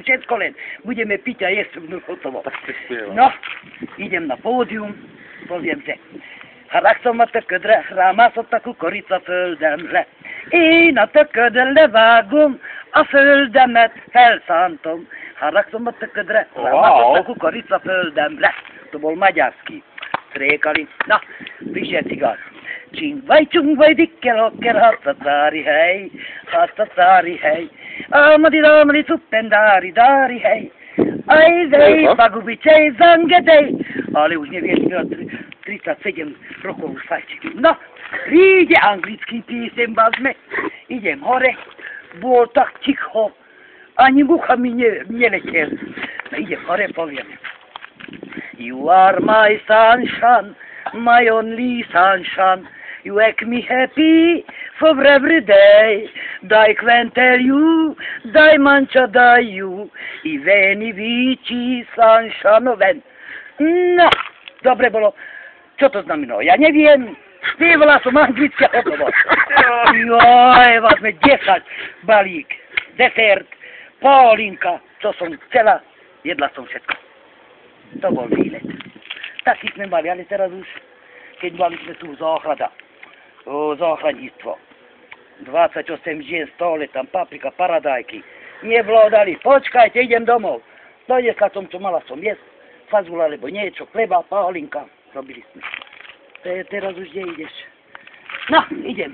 všetko len. Budeme piť a jesť hotovo. No, idem na pódium, poviem, že Haraksomat ködre, rámászott a kukorica földemre. Én a töködre vágom, a földemet felszántom. Haraksomat ködre, rámászott a kukorica földemre. To bol maďarský. Trékali. Na, prišiel cigár. Csingvaj, dikkel, hokker, hatszatszári hely, Amadi, damadi, szuppen, dári hej. Ajzej, pagubičej, zangedej. Ale už neviem, 37 rokov už fajčiky. No, príde anglický písem, bazme. Idem hore, bol tak ticho, ani mucha mi neletel. Idem hore, poviem. You are my sunshine, my only sunshine. You make me happy for every day. Daj kventel you, daj manča daj you. I veni vici sunshine. No, dobre bolo. Čo to znamená? Ja neviem. Spievala som anglické hotovo. Joj, vezme 10 balík, desert, Paulinka, čo som chcela, jedla som všetko. To bol výlet. Taký sme mali, ale teraz už, keď mali sme tu záchraníctvo. 28 žien, stole, tam paprika, paradajky. Nevládali, počkajte, idem domov. Donesla som, čo mala som jesť, fazula, alebo niečo, chleba, Paulinka. Robili sme. Teraz už kde ideš? No, idem.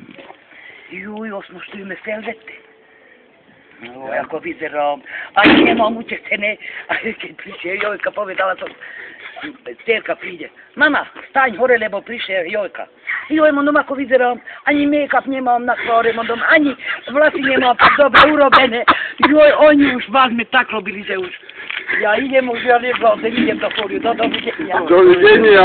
Juj, osmoštujeme selvety. No, ako vyzerám. Ani nemám utečené. A keď prišiel Jojka, povedala som, Terka príde. Mama, staň hore, lebo prišiel Jojka. Joj, mondom, ako vyzerám. Ani make-up nemám na tváre, mondom, ani vlasy nemám tak dobre urobené. Joj, oni už vážme tak robili, že už. Ja idem už, ja nevládem, idem do fóriu. Do dovidenia. Dovidenia.